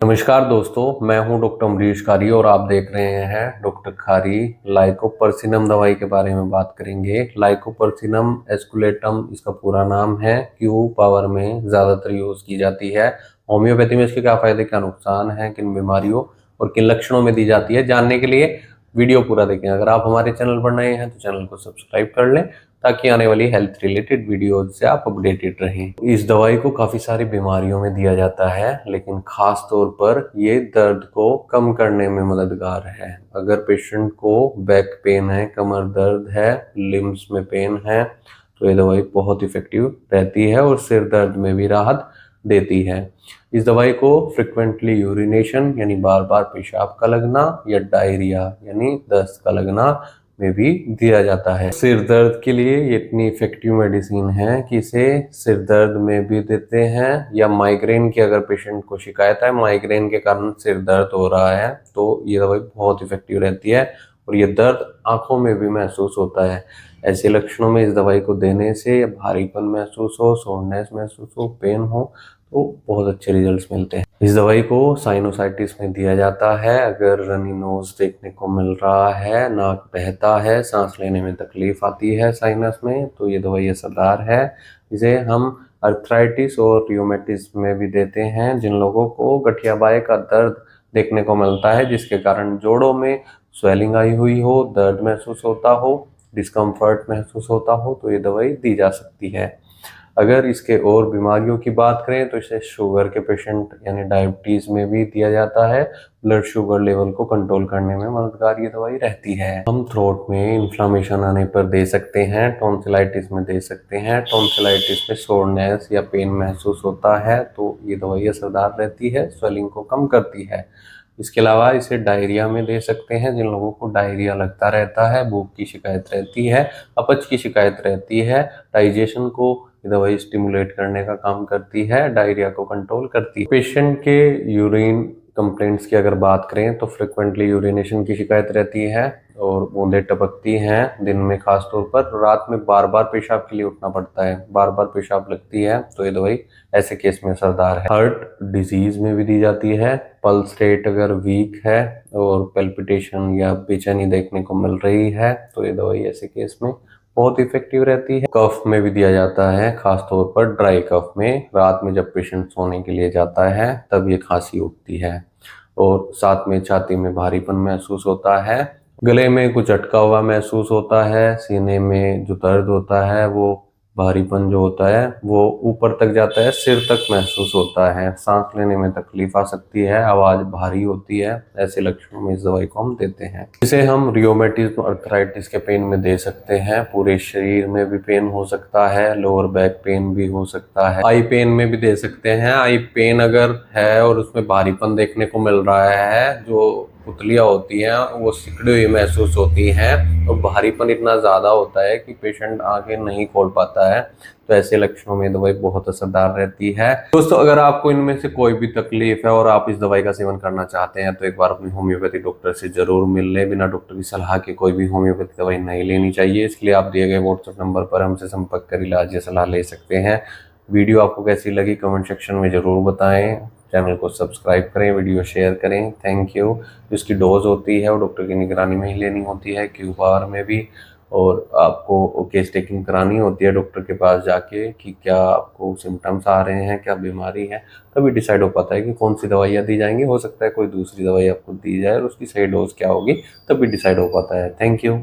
नमस्कार दोस्तों, मैं हूं डॉक्टर अमरीश खारी और आप देख रहे हैं डॉक्टर खारी। लाइकोपर्सिनम दवाई के बारे में बात करेंगे। लाइकोपर्सिनम एस्कुलेटम इसका पूरा नाम है। क्यू पावर में ज़्यादातर यूज़ की जाती है। होम्योपैथी में इसके क्या फ़ायदे क्या नुकसान हैं, किन बीमारियों और किन लक्षणों में दी जाती है, जानने के लिए वीडियो पूरा देखें। अगर आप हमारे चैनल पर नए हैं तो चैनल को सब्सक्राइब कर लें ताकि आने वाली हेल्थ रिलेटेड वीडियोज से आप अपडेटेड रहें। इस दवाई को काफ़ी सारी बीमारियों में दिया जाता है, लेकिन खास तौर पर ये दर्द को कम करने में मददगार है। अगर पेशेंट को बैक पेन है, कमर दर्द है, लिम्स में पेन है, तो ये दवाई बहुत इफेक्टिव रहती है और सिर दर्द में भी राहत देती है। इस दवाई को फ्रिक्वेंटली यूरिनेशन यानी बार बार पेशाब का लगना या डायरिया यानी दस्त का लगना में भी दिया जाता है। सिर दर्द के लिए ये इतनी इफेक्टिव मेडिसिन है कि इसे सिर दर्द में भी देते हैं, या माइग्रेन की अगर पेशेंट को शिकायत है, माइग्रेन के कारण सिर दर्द हो रहा है, तो ये दवाई बहुत इफेक्टिव रहती है और ये दर्द आंखों में भी महसूस होता है। ऐसे लक्षणों में इस दवाई को देने से या भारीपन महसूस हो, सोरनेस महसूस हो, पेन हो, तो बहुत अच्छे रिजल्ट्स मिलते हैं। इस दवाई को साइनोसाइटिस में दिया जाता है। अगर रनी नोज देखने को मिल रहा है, नाक बहता है, सांस लेने में तकलीफ आती है साइनस में, तो ये दवाई असरदार है। इसे हम अर्थराइटिस और रियोमेटिस में भी देते हैं। जिन लोगों को गठिया बाय का दर्द देखने को मिलता है, जिसके कारण जोड़ों में स्वेलिंग आई हुई हो, दर्द महसूस होता हो, डिस्कम्फर्ट महसूस होता हो, तो ये दवाई दी जा सकती है। अगर इसके और बीमारियों की बात करें तो इसे शुगर के पेशेंट यानी डायबिटीज़ में भी दिया जाता है। ब्लड शुगर लेवल को कंट्रोल करने में मददगार ये दवाई रहती है। हम थ्रोट में इन्फ्लामेशन आने पर दे सकते हैं, टॉन्सिलाइटिस में दे सकते हैं। टॉन्सिलाइटिस में सोरनेस या पेन महसूस होता है तो ये दवाई असरदार रहती है, स्वेलिंग को कम करती है। इसके अलावा इसे डायरिया में दे सकते हैं। जिन लोगों को डायरिया लगता रहता है, भूख की शिकायत रहती है, अपच की शिकायत रहती है, डाइजेशन को ये दवाई स्टिमुलेट करने का काम करती है, डायरिया को कंट्रोल करती है। पेशेंट के यूरिन कंप्लेंट्स की अगर बात करें तो फ्रिक्वेंटली यूरिनेशन की शिकायत रहती है और बूंदें टपकती हैं दिन में, खास तौर पर रात में बार बार पेशाब के लिए उठना पड़ता है, बार बार पेशाब लगती है, तो ये दवाई ऐसे केस में असरदार है। हार्ट डिजीज में भी दी जाती है। पल्स रेट अगर वीक है और पेल्पिटेशन या बेचैनी देखने को मिल रही है तो ये दवाई ऐसे केस में बहुत इफेक्टिव रहती है। कफ में भी दिया जाता है, खास तौर पर ड्राई कफ में। रात में जब पेशेंट सोने के लिए जाता है तब ये खांसी उठती है और साथ में छाती में भारीपन महसूस होता है, गले में कुछ अटका हुआ महसूस होता है, सीने में जो दर्द होता है वो भारीपन जो होता है वो ऊपर तक जाता है, सिर तक महसूस होता है, सांस लेने में तकलीफ आ सकती है, आवाज़ भारी होती है। ऐसे लक्षणों में इस दवाई को हम देते हैं। इसे हम रियोमेटिज्म अर्थराइटिस के पेन में दे सकते हैं। पूरे शरीर में भी पेन हो सकता है, लोअर बैक पेन भी हो सकता है, आई पेन में भी दे सकते हैं। आई पेन अगर है और उसमें भारीपन देखने को मिल रहा है, जो पुतलियाँ होती हैं वो सिकुड़ी हुई महसूस होती हैं और भारीपन इतना ज़्यादा होता है कि पेशेंट आगे नहीं खोल पाता है, तो ऐसे लक्षणों में दवाई बहुत असरदार रहती है। दोस्तों, अगर आपको इनमें से कोई भी तकलीफ है और आप इस दवाई का सेवन करना चाहते हैं तो एक बार अपने होम्योपैथी डॉक्टर से जरूर मिल लें। बिना डॉक्टर की सलाह के कोई भी होम्योपैथी दवाई नहीं लेनी चाहिए। इसलिए आप दिए गए व्हाट्सएप नंबर पर हमसे संपर्क कर इलाज या सलाह ले सकते हैं। वीडियो आपको कैसी लगी कमेंट सेक्शन में ज़रूर बताएं। चैनल को सब्सक्राइब करें, वीडियो शेयर करें। Thank you. जिसकी डोज होती है वो डॉक्टर की निगरानी में ही लेनी होती है, क्यू पावर में भी, और आपको केस टेकिंग करानी होती है डॉक्टर के पास जाके कि क्या आपको सिम्टम्स आ रहे हैं, क्या बीमारी है, तभी डिसाइड हो पाता है कि कौन सी दवाइयाँ दी जाएंगी। हो सकता है कोई दूसरी दवाई आपको दी जाए और उसकी सही डोज क्या होगी, तभी डिसाइड हो पाता है। Thank you.